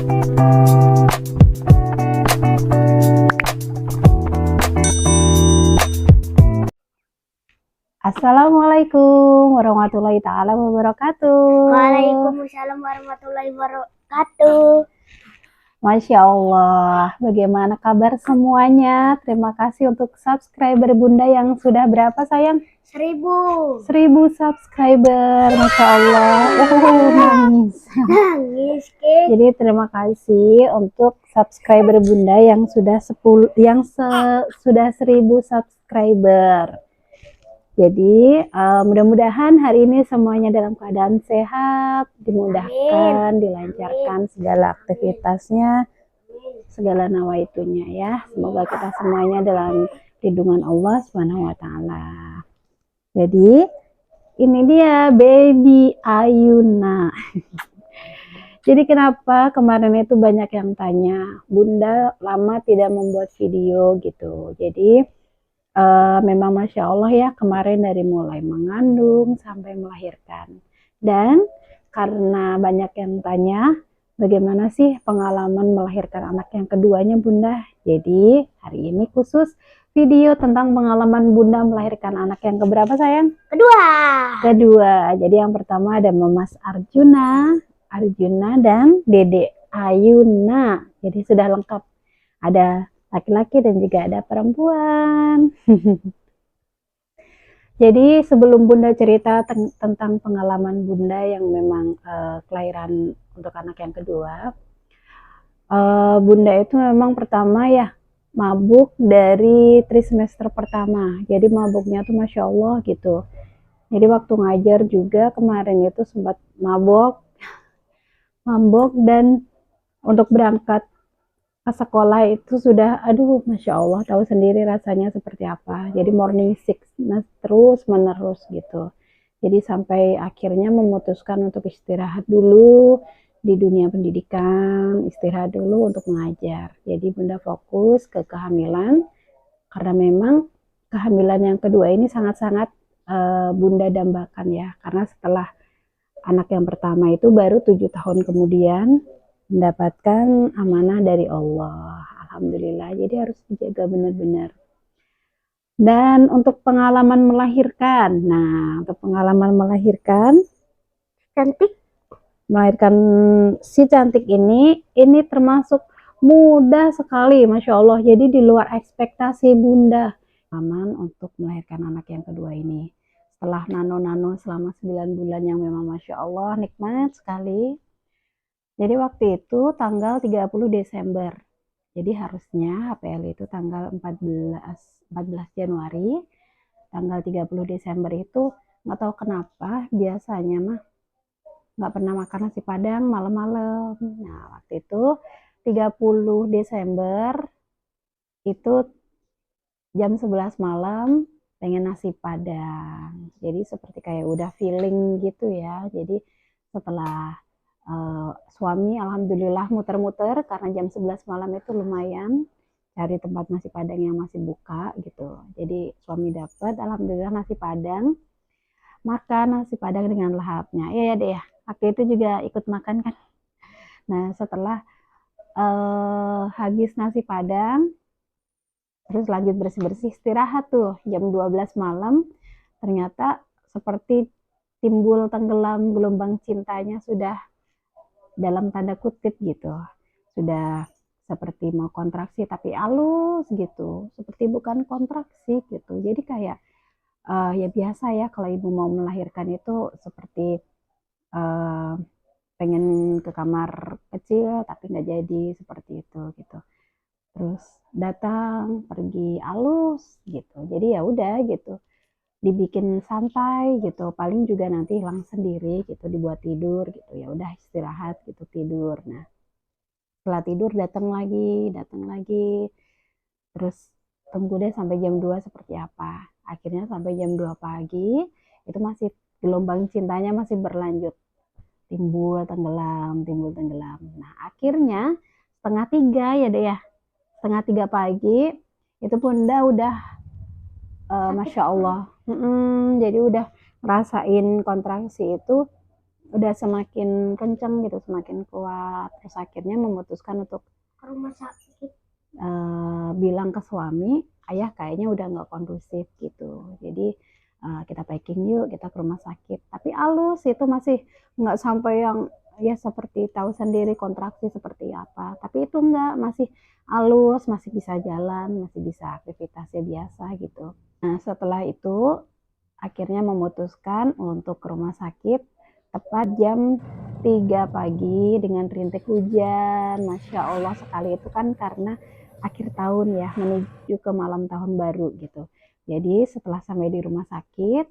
Assalamualaikum warahmatullahi taala wabarakatuh. Waalaikumsalam warahmatullahi wabarakatuh. Masya Allah, bagaimana kabar semuanya? Terima kasih untuk subscriber Bunda yang sudah berapa sayang? 1000. 1000 subscriber, Masya Allah. Nangis. Nangis, Ki. Jadi terima kasih untuk subscriber Bunda yang sudah 1000 subscriber. Jadi mudah-mudahan hari ini semuanya dalam keadaan sehat, dimudahkan, dilancarkan segala aktivitasnya, segala nawaitunya ya. Semoga kita semuanya dalam lindungan Allah Subhanahu wa taala. Jadi ini dia baby Ayuna. Jadi kenapa kemarin itu banyak yang tanya, Bunda lama tidak membuat video gitu. Jadi memang Masya Allah ya, kemarin dari mulai mengandung sampai melahirkan. Dan karena banyak yang tanya bagaimana sih pengalaman melahirkan anak yang keduanya Bunda, jadi hari ini khusus video tentang pengalaman Bunda melahirkan anak yang keberapa sayang? Kedua. Jadi yang pertama ada Mas Arjuna dan Dede Ayuna. Jadi sudah lengkap, ada laki-laki dan juga ada perempuan. Jadi sebelum Bunda cerita tentang pengalaman Bunda yang memang kelahiran untuk anak yang kedua, Bunda itu memang pertama ya mabuk dari trimester pertama. Jadi mabuknya tuh Masya Allah gitu. Jadi waktu ngajar juga kemarin itu sempat mabuk dan untuk berangkat ke sekolah itu sudah, aduh Masya Allah, tahu sendiri rasanya seperti apa. Jadi morning sickness terus menerus gitu. Jadi sampai akhirnya memutuskan untuk istirahat dulu di dunia pendidikan, istirahat dulu untuk mengajar. Jadi Bunda fokus ke kehamilan, karena memang kehamilan yang kedua ini sangat-sangat Bunda dambakan ya. Karena setelah anak yang pertama itu baru 7 tahun kemudian mendapatkan amanah dari Allah. Alhamdulillah, jadi harus dijaga benar-benar. Dan untuk pengalaman melahirkan, untuk pengalaman melahirkan si cantik ini termasuk mudah sekali, Masya Allah. Jadi di luar ekspektasi Bunda. Aman untuk melahirkan anak yang kedua ini. Setelah nano-nano selama 9 bulan yang memang Masya Allah nikmat sekali. Jadi waktu itu tanggal 30 Desember. Jadi harusnya HPL itu tanggal 14 Januari. Tanggal 30 Desember itu nggak tahu kenapa biasanya mah nggak pernah makan nasi padang malam-malam. Nah waktu itu 30 Desember itu jam 11 malam pengen nasi padang. Jadi seperti kayak udah feeling gitu ya. Jadi setelah suami alhamdulillah muter-muter karena jam 11 malam itu lumayan cari tempat nasi padang yang masih buka gitu. Jadi suami dapat alhamdulillah nasi padang, makan nasi padang dengan lahapnya. Iya ya deh ya, waktu itu juga ikut makan kan. Nah setelah habis nasi padang terus lanjut bersih-bersih, istirahat tuh jam 12 malam, ternyata seperti timbul tenggelam gelombang cintanya sudah dalam tanda kutip gitu, sudah seperti mau kontraksi tapi halus gitu, seperti bukan kontraksi gitu. Jadi kayak ya biasa ya kalau ibu mau melahirkan itu seperti pengen ke kamar kecil tapi nggak jadi seperti itu gitu. Terus datang pergi halus gitu. Jadi ya udah gitu, dibikin santai gitu, paling juga nanti hilang sendiri gitu, dibuat tidur gitu, ya udah istirahat gitu, tidur. Nah setelah tidur datang lagi, terus tunggu deh sampai jam 2 seperti apa. Akhirnya sampai jam 2 pagi itu masih gelombang cintanya masih berlanjut, timbul tenggelam. Nah akhirnya setengah 3 ya deh ya, setengah 3 pagi itu Bunda udah Masya Allah, jadi udah ngerasain kontraksi itu udah semakin kenceng gitu, semakin kuat. Terus akhirnya memutuskan untuk ke rumah sakit. bilang ke suami, ayah kayaknya udah nggak kondusif gitu. Jadi kita packing yuk, kita ke rumah sakit. Tapi halus itu masih nggak sampai yang ya seperti tahu sendiri kontraksi seperti apa. Tapi itu enggak, masih halus, masih bisa jalan, masih bisa aktivitasnya biasa gitu. Nah setelah itu akhirnya memutuskan untuk ke rumah sakit tepat jam 3 pagi dengan rintik hujan. Masya Allah sekali, itu kan karena akhir tahun ya, menuju ke malam tahun baru gitu. Jadi setelah sampai di rumah sakit,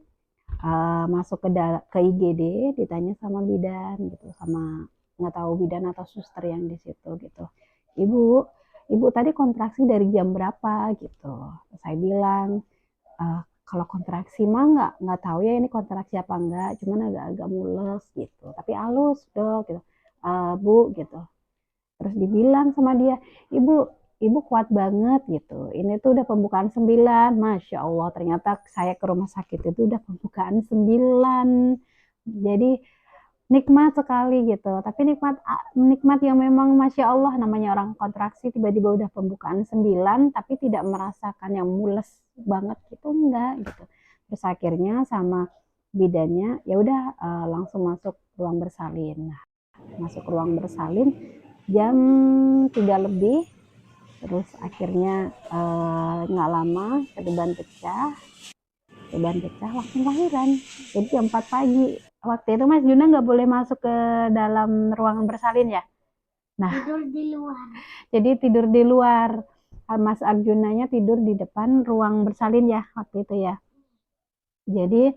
masuk ke IGD, ditanya sama bidan gitu, sama nggak tahu bidan atau suster yang di situ gitu. Ibu, ibu tadi kontraksi dari jam berapa gitu. Saya bilang, kalau kontraksi mah nggak tahu ya ini kontraksi apa enggak, cuman agak-agak mules gitu, tapi halus dok gitu. Bu gitu. Terus dibilang sama dia, ibu ibu kuat banget gitu, ini tuh udah pembukaan 9. Masya Allah, ternyata saya ke rumah sakit itu udah pembukaan 9. Jadi nikmat sekali gitu, tapi nikmat yang memang Masya Allah, namanya orang kontraksi tiba-tiba udah pembukaan 9 tapi tidak merasakan yang mules banget gitu, enggak gitu. Terus akhirnya sama bidannya ya udah, langsung masuk ruang bersalin. Nah, masuk ruang bersalin jam 3 lebih. Terus akhirnya nggak lama kebeban pecah langsung lahiran. Jadi jam 4 pagi. Waktu itu Mas Juna nggak boleh masuk ke dalam ruangan bersalin ya. Nah, Tidur di luar. jadi tidur di luar. Mas Arjunanya tidur di depan ruang bersalin ya waktu itu ya. Jadi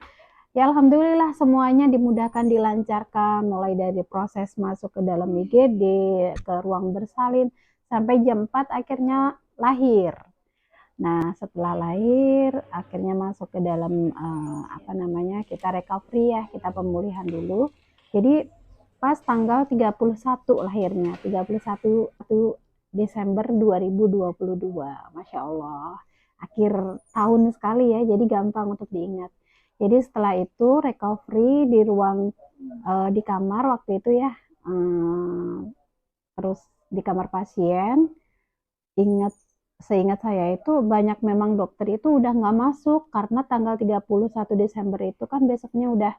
ya alhamdulillah semuanya dimudahkan, dilancarkan, mulai dari proses masuk ke dalam IGD, ke ruang bersalin, sampai jam 4 akhirnya lahir. Nah, setelah lahir, akhirnya masuk ke dalam kita recovery ya, kita pemulihan dulu. Jadi pas tanggal 31 lahirnya, 31 Desember 2022, Masya Allah. Akhir tahun sekali ya, jadi gampang untuk diingat. Jadi setelah itu recovery di ruang, di kamar waktu itu ya, terus di kamar pasien. Seingat saya itu banyak memang dokter itu udah nggak masuk karena tanggal 31 Desember itu kan besoknya udah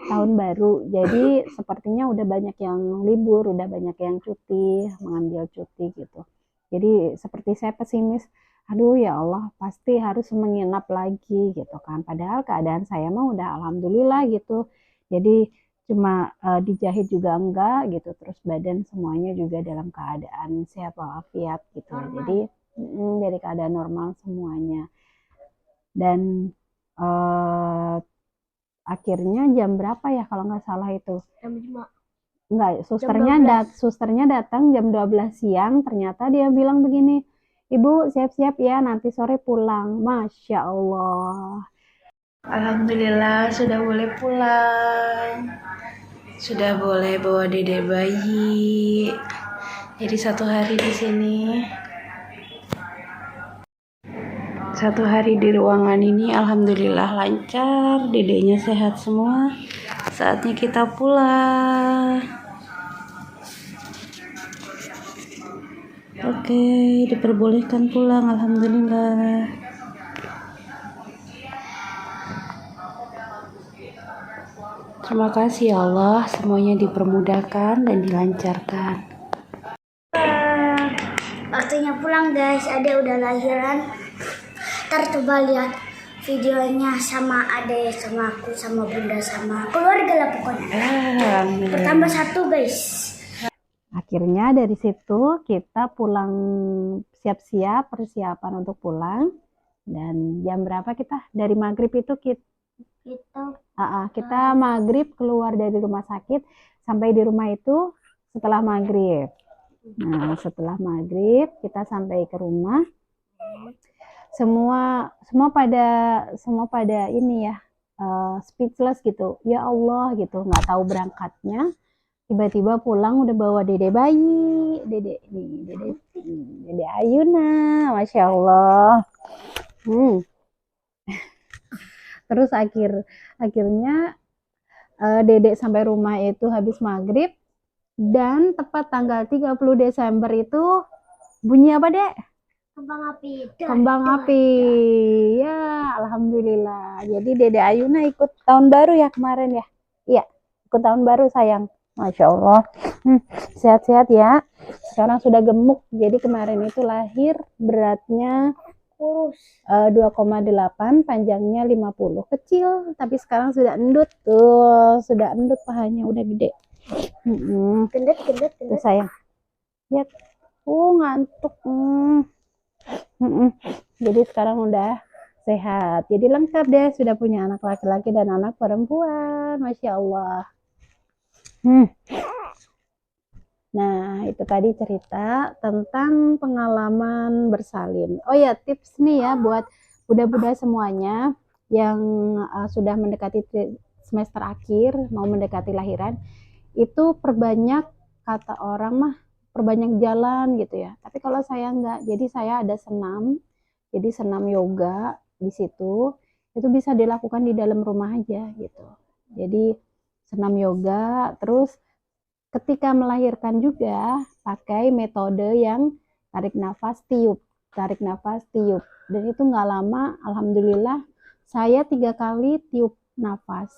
tahun baru. Jadi sepertinya udah banyak yang libur, udah banyak yang cuti, mengambil cuti gitu. Jadi seperti saya pesimis, aduh ya Allah pasti harus menginap lagi gitu kan. Padahal keadaan saya mah udah alhamdulillah gitu. Jadi cuma dijahit juga enggak gitu, terus badan semuanya juga dalam keadaan sehat walafiat gitu. Jadi dari keadaan normal semuanya. Dan akhirnya jam berapa ya kalau nggak salah itu? Jam 5. Enggak, susternya datang jam 12 siang. Ternyata dia bilang begini, Ibu siap-siap ya nanti sore pulang. Masya Allah. Alhamdulillah sudah boleh pulang. Sudah boleh bawa dede bayi. Jadi 1 hari di sini. 1 hari di ruangan ini alhamdulillah lancar, dedenya sehat semua. Saatnya kita pulang. Oke, diperbolehkan pulang alhamdulillah. Terima kasih ya Allah, semuanya dipermudahkan dan dilancarkan. Waktunya pulang guys, Ade udah lahiran. Ntar coba lihat videonya sama Ade, sama aku, sama Bunda, sama keluarga lah pokoknya. Bertambah 1 guys. Akhirnya dari situ kita pulang, siap-siap persiapan untuk pulang. Dan jam berapa kita? Dari maghrib itu kita maghrib keluar dari rumah sakit, sampai di rumah itu setelah maghrib. Nah setelah maghrib kita sampai ke rumah, semua pada ini ya, speechless gitu, ya Allah gitu, nggak tahu berangkatnya. Tiba-tiba pulang udah bawa dede bayi, dede Ayuna, Masya Allah. Terus akhirnya Dedek sampai rumah itu habis maghrib, dan tepat tanggal 30 Desember itu bunyi apa, Dek? Kembang api. Kembang api. Ya, alhamdulillah. Jadi Dede Ayuna ikut tahun baru ya kemarin ya? Iya, ikut tahun baru sayang. Masya Allah. Sehat-sehat ya. Sekarang sudah gemuk. Jadi kemarin itu lahir beratnya Kurus. 2,8, panjangnya 50. Kecil, tapi sekarang sudah endut tuh. Sudah endut pahanya, udah gede. Gendut. Tuh sayang. Lihat. Ngantuk. Jadi sekarang udah sehat. Jadi lengkap deh, sudah punya anak laki-laki dan anak perempuan. Masya Allah. Nah, itu tadi cerita tentang pengalaman bersalin. Oh ya, tips nih ya buat bunda-bunda semuanya yang sudah mendekati semester akhir, mau mendekati lahiran, itu perbanyak, kata orang mah perbanyak jalan gitu ya. Tapi kalau saya enggak, jadi saya ada senam, jadi senam yoga di situ, itu bisa dilakukan di dalam rumah aja gitu. Jadi senam yoga, terus ketika melahirkan juga pakai metode yang tarik nafas tiup, dan itu nggak lama, alhamdulillah saya 3 kali tiup nafas,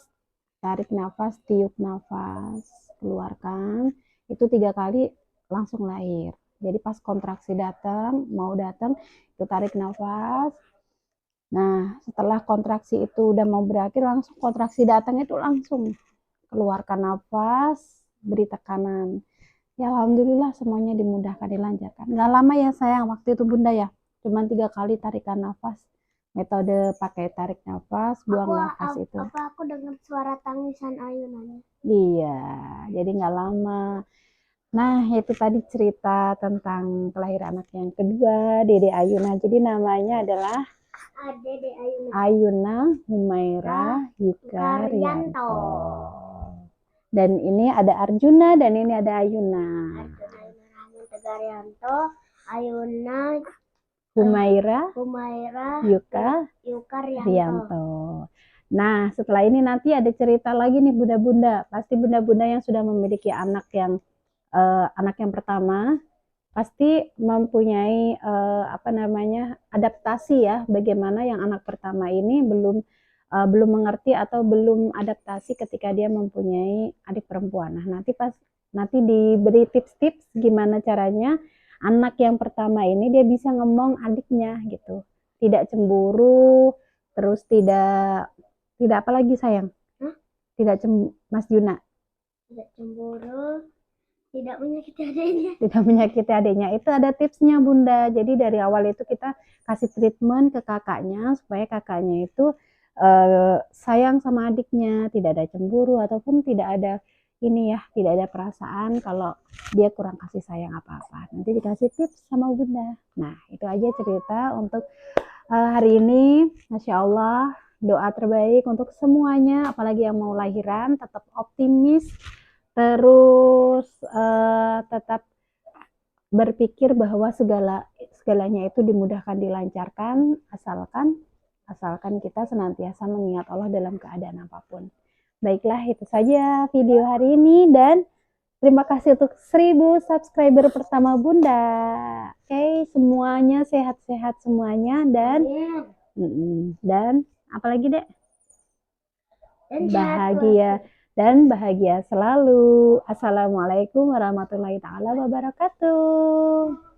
tarik nafas, tiup nafas, keluarkan, itu 3 kali langsung lahir. Jadi pas kontraksi mau datang itu tarik nafas. Nah, setelah kontraksi itu udah mau berakhir, langsung kontraksi datang itu langsung keluarkan nafas, beri tekanan. Ya alhamdulillah semuanya dimudahkan, dilancarkan. Nggak lama ya sayang waktu itu bunda ya, cuman 3 kali tarikan nafas, metode pakai tarik nafas, buang nafas itu. Apa aku dengar suara tangisan Ayunanya? Iya, jadi nggak lama. Nah, itu tadi cerita tentang kelahiran anak yang kedua, Dede Ayuna. Jadi namanya adalah Dede Ayuna. Ayuna Humaira Yukaryanto. Dan ini ada Arjuna dan ini ada Ayuna. Ayuna Humaira Yukaryanto. Nah, setelah ini nanti ada cerita lagi nih bunda-bunda. Pasti bunda-bunda yang sudah memiliki anak yang pertama pasti mempunyai adaptasi ya, bagaimana yang anak pertama ini belum mengerti atau belum adaptasi ketika dia mempunyai adik perempuan. Nah, nanti diberi tips-tips gimana caranya anak yang pertama ini dia bisa ngomong adiknya gitu, tidak cemburu, terus tidak apa lagi sayang? Tidak Mas Juna? Tidak cemburu, tidak menyakiti adiknya. Itu ada tipsnya bunda. Jadi dari awal itu kita kasih treatment ke kakaknya supaya kakaknya itu sayang sama adiknya, tidak ada cemburu ataupun tidak ada tidak ada perasaan kalau dia kurang kasih sayang apa-apa. Nanti dikasih tips sama bunda. Nah, itu aja cerita untuk hari ini. Masya Allah, doa terbaik untuk semuanya, apalagi yang mau lahiran, tetap optimis, terus tetap berpikir bahwa segalanya itu dimudahkan, dilancarkan, asalkan kita senantiasa mengingat Allah dalam keadaan apapun. Baiklah, itu saja video hari ini, dan terima kasih untuk 1000 subscriber pertama bunda. Oke, semuanya sehat-sehat semuanya, dan apalagi dek? Bahagia selalu. Assalamualaikum warahmatullahi taala wabarakatuh.